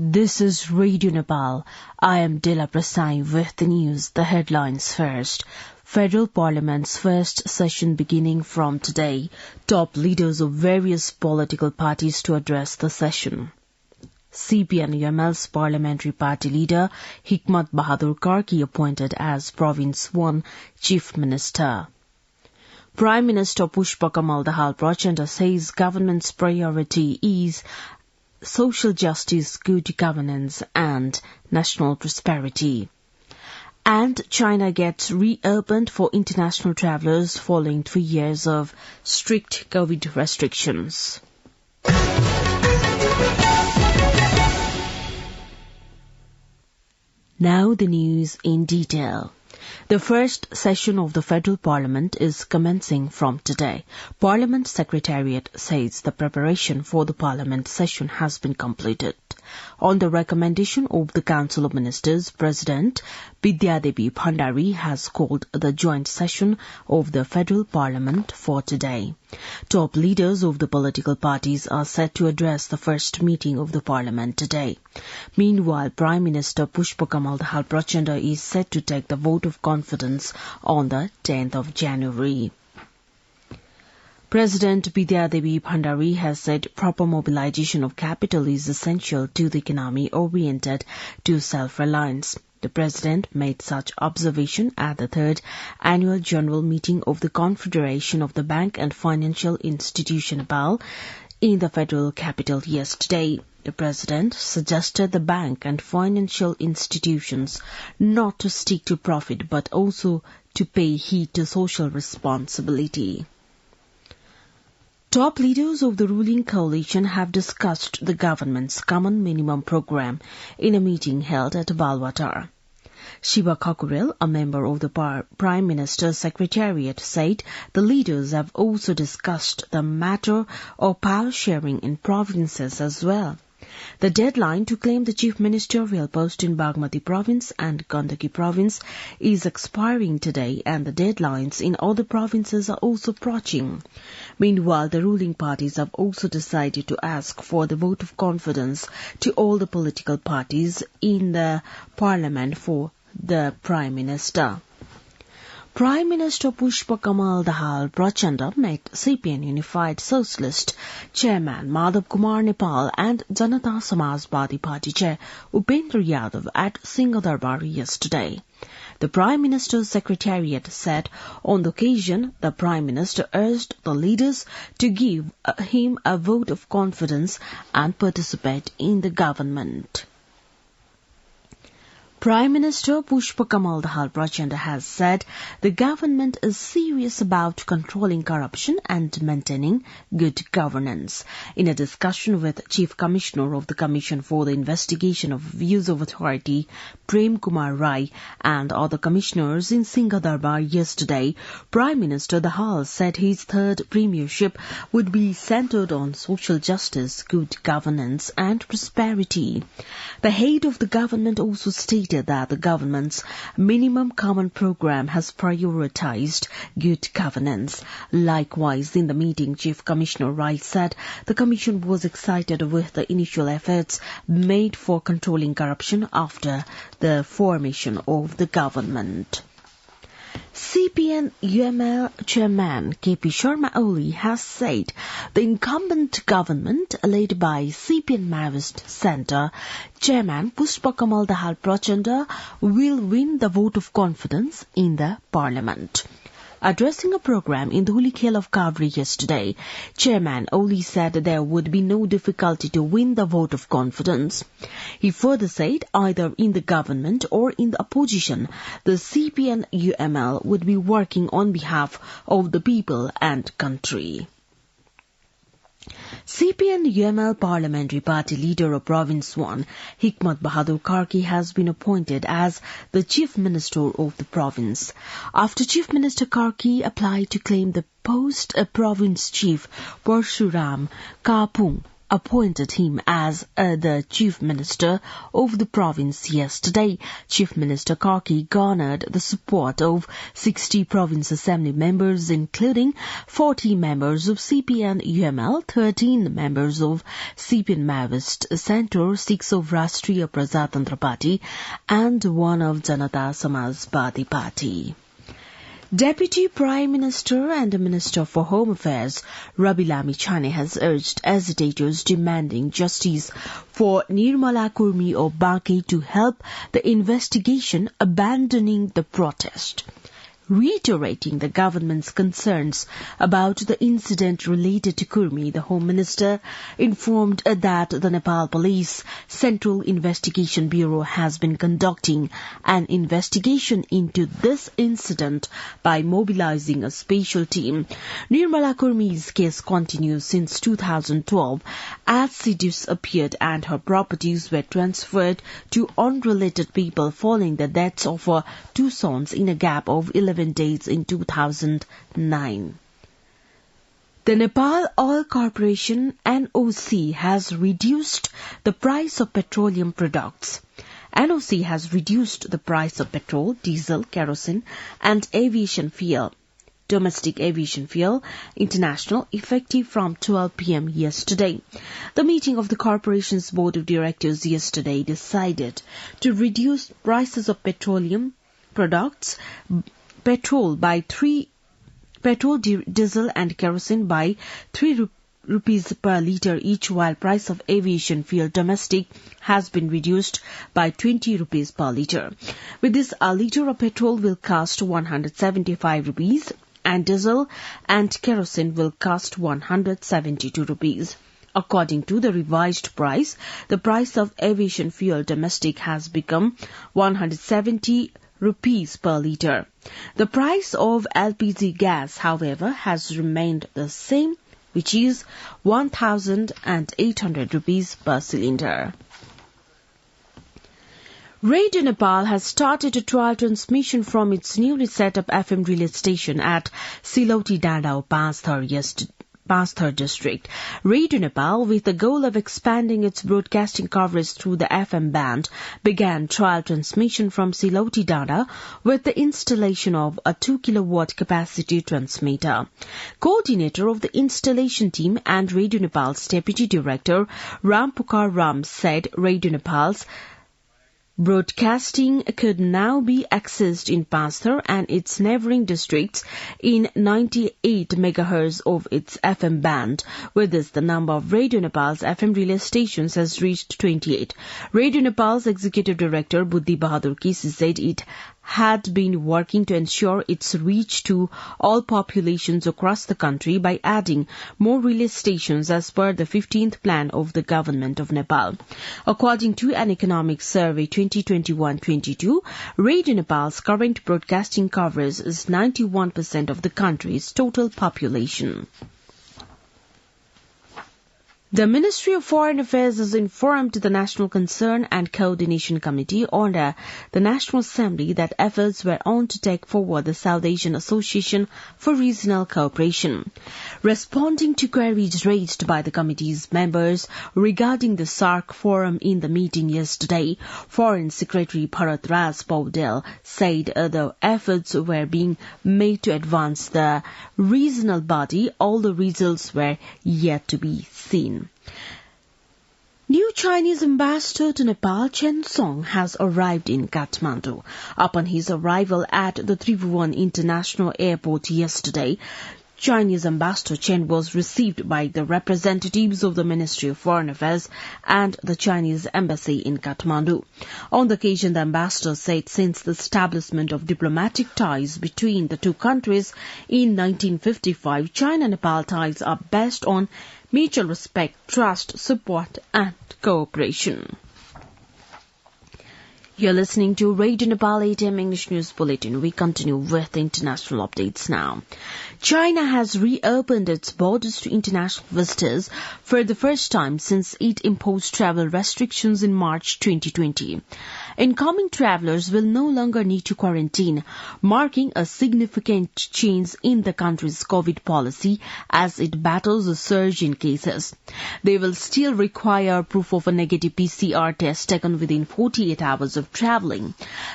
This is Radio Nepal. I am Dila Prasai with the news. The headlines first. Federal Parliament's first session beginning from today. Top leaders of various political parties to address the session. CPN-UML's parliamentary party leader Hikmat Bahadur Karki appointed as Province 1 Chief Minister. Prime Minister Pushpa Kamal Dahal Prachanda says government's priority is social justice, good governance and national prosperity. And China gets reopened for international travellers following 3 years of strict COVID restrictions. Now the news in detail. The first session of the Federal Parliament is commencing from today. Parliament Secretariat says the preparation for the Parliament session has been completed. On the recommendation of the Council of Ministers, President Bidyadevi Bhandari has called the joint session of the Federal Parliament for today. Top leaders of the political parties are set to address the first meeting of the Parliament today. Meanwhile, Prime Minister Pushpa Kamal Dahal Prachanda is set to take the vote of confidence on the 10th of January. President Bidyadevi Bhandari has said proper mobilization of capital is essential to the economy oriented to self-reliance. The President made such observation at the 3rd Annual General Meeting of the Confederation of the Bank and Financial Institution Nepal in the Federal Capital yesterday. The President suggested the bank and financial institutions not to stick to profit but also to pay heed to social responsibility. Top leaders of the ruling coalition have discussed the government's common minimum program in a meeting held at Balwatar. Shiva Kakurel, a member of the Prime Minister's Secretariat, said the leaders have also discussed the matter of power sharing in provinces as well. The deadline to claim the chief ministerial post in Bagmati province and Gandaki province is expiring today, and the deadlines in other provinces are also approaching. Meanwhile, the ruling parties have also decided to ask for the vote of confidence to all the political parties in the parliament for the Prime Minister. Prime Minister Pushpa Kamal Dahal Prachanda met CPN Unified Socialist Chairman Madhav Kumar Nepal and Janata Samajwadi Party Chair Upendra Yadav at Singh Durbar yesterday. The Prime Minister's Secretariat said on the occasion the Prime Minister urged the leaders to give him a vote of confidence and participate in the government. Prime Minister Pushpa Kamal Dahal Prachanda has said the government is serious about controlling corruption and maintaining good governance. In a discussion with Chief Commissioner of the Commission for the Investigation of Abuse of Authority, Prem Kumar Rai, and other commissioners in Singh Durbar yesterday, Prime Minister Dahal said his third premiership would be centred on social justice, good governance and prosperity. The head of the government also stated that the government's minimum common program has prioritized good governance. Likewise, in the meeting, Chief Commissioner Rai said the Commission was excited with the initial efforts made for controlling corruption after the formation of the government. CPN-UML Chairman KP Sharma Oli has said the incumbent government led by CPN Maoist Centre Chairman Pushpa Kamal Dahal Prachanda will win the vote of confidence in the Parliament. Addressing a program in the Holi Khel of Kavri yesterday, Chairman Oli said there would be no difficulty to win the vote of confidence. He further said either in the government or in the opposition, the CPN-UML would be working on behalf of the people and country. CPN-UML Parliamentary Party Leader of Province 1, Hikmat Bahadur Karki, has been appointed as the Chief Minister of the province. After Chief Minister Karki applied to claim the post, Province Chief Parshuram Kapung appointed him as the Chief Minister of the province yesterday. Chief Minister Karki garnered the support of 60 Province Assembly members, including 40 members of CPN-UML, 13 members of CPN Maoist Center, 6 of Rashtriya Prajatantra Party, and 1 of Janata Samajwadi Party. Deputy Prime Minister and Minister for Home Affairs Rabi Lamichhane has urged agitators demanding justice for Nirmala Kurmi of Banki to help the investigation, abandoning the protest. Reiterating the government's concerns about the incident related to Kurmi, the Home Minister informed that the Nepal Police Central Investigation Bureau has been conducting an investigation into this incident by mobilizing a special team. Nirmala Kurmi's case continues since 2012 as she disappeared and her properties were transferred to unrelated people following the deaths of her 2 sons in a gap of 11 days in 2009. The Nepal Oil Corporation NOC has reduced the price of petroleum products. NOC has reduced the price of petrol, diesel, kerosene and aviation fuel, domestic aviation fuel, international, effective from 12 p.m. yesterday. The meeting of the corporation's board of directors yesterday decided to reduce prices of petroleum products, petrol, diesel and kerosene by 3 rupees per litre each, while price of aviation fuel domestic has been reduced by 20 rupees per litre. With this, a litre of petrol will cost 175 rupees and diesel and kerosene will cost 172 rupees. According to the revised price, the price of aviation fuel domestic has become 170 rupees per litre. The price of LPG gas, however, has remained the same, which is 1,800 rupees per cylinder. Radio Nepal has started a trial transmission from its newly set up FM relay station at Silauti Danda, Pasthar district. Radio Nepal, with the goal of expanding its broadcasting coverage through the FM band, began trial transmission from Silauti Danda with the installation of a 2 kilowatt capacity transmitter. Coordinator of the installation team and Radio Nepal's Deputy Director Ram Pukar Ram said Radio Nepal's broadcasting could now be accessed in Pasthar and its neighbouring districts in 98 MHz of its FM band. With this, the number of Radio Nepal's FM relay stations has reached 28. Radio Nepal's Executive Director Buddhi Bahadur Kisi said it had been working to ensure its reach to all populations across the country by adding more relay stations as per the 15th plan of the Government of Nepal. According to an economic survey 2021-22, Radio Nepal's current broadcasting coverage is 91% of the country's total population. The Ministry of Foreign Affairs has informed the National Concern and Coordination Committee under the National Assembly that efforts were on to take forward the South Asian Association for Regional Cooperation. Responding to queries raised by the committee's members regarding the SAARC forum in the meeting yesterday, Foreign Secretary Bharat Raj Paudel said the efforts were being made to advance the regional body, although results were yet to be seen. New Chinese ambassador to Nepal, Chen Song, has arrived in Kathmandu. Upon his arrival at the Tribhuvan International Airport yesterday, Chinese ambassador Chen was received by the representatives of the Ministry of Foreign Affairs and the Chinese embassy in Kathmandu. On the occasion, the ambassador said since the establishment of diplomatic ties between the two countries in 1955, China-Nepal ties are based on mutual respect, trust, support and cooperation. You're listening to Radio Nepal 8 AM English News Bulletin. We continue with the international updates now. China has reopened its borders to international visitors for the first time since it imposed travel restrictions in March 2020. Incoming travelers will no longer need to quarantine, marking a significant change in the country's COVID policy as it battles a surge in cases. They will still require proof of a negative PCR test taken within 48 hours of traveling.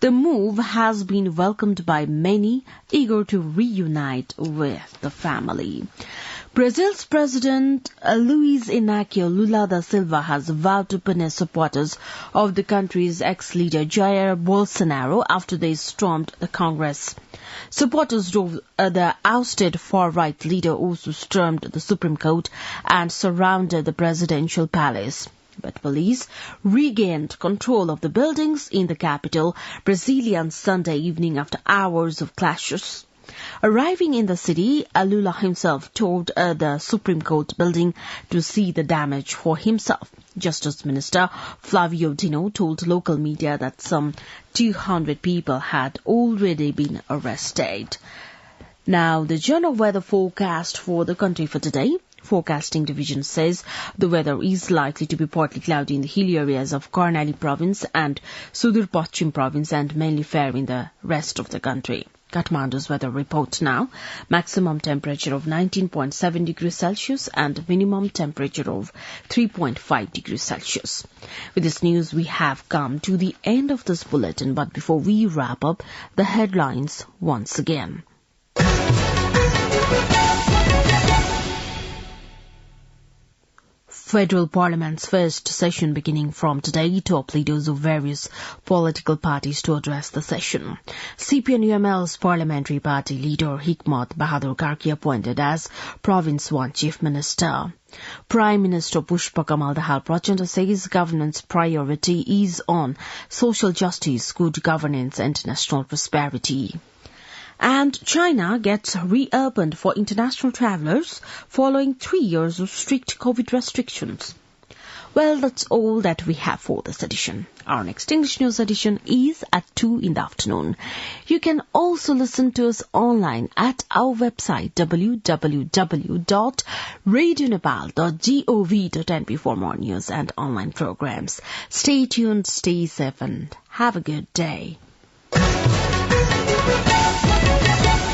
The move has been welcomed by many, eager to reunite with the family. Brazil's President Luiz Inácio Lula da Silva has vowed to punish supporters of the country's ex-leader Jair Bolsonaro after they stormed the Congress. Supporters of the ousted far-right leader also stormed the Supreme Court and surrounded the presidential palace. But police regained control of the buildings in the capital, Brasilia, on Sunday evening after hours of clashes. Arriving in the city, Lula himself toured the Supreme Court building to see the damage for himself. Justice Minister Flavio Dino told local media that some 200 people had already been arrested. Now, the Journal Weather forecast for the country for today. Forecasting Division says the weather is likely to be partly cloudy in the hilly areas of Karnali Province and Sudur Pachim Province and mainly fair in the rest of the country. Kathmandu's weather report now. Maximum temperature of 19.7 degrees Celsius and minimum temperature of 3.5 degrees Celsius. With this news, we have come to the end of this bulletin, but before we wrap up, the headlines once again. Federal Parliament's first session beginning from today. Top leaders of various political parties to address the session. CPN-UML's parliamentary party leader Hikmat Bahadur Karki appointed as Province 1 Chief Minister. Prime Minister Pushpa Kamal Dahal Prachanda says government's priority is on social justice, good governance and national prosperity. And China gets reopened for international travellers following 3 years of strict COVID restrictions. Well, that's all that we have for this edition. Our next English News edition is at 2 in the afternoon. You can also listen to us online at our website www.radionepal.gov.np for more news and online programs. Stay tuned, stay safe and have a good day.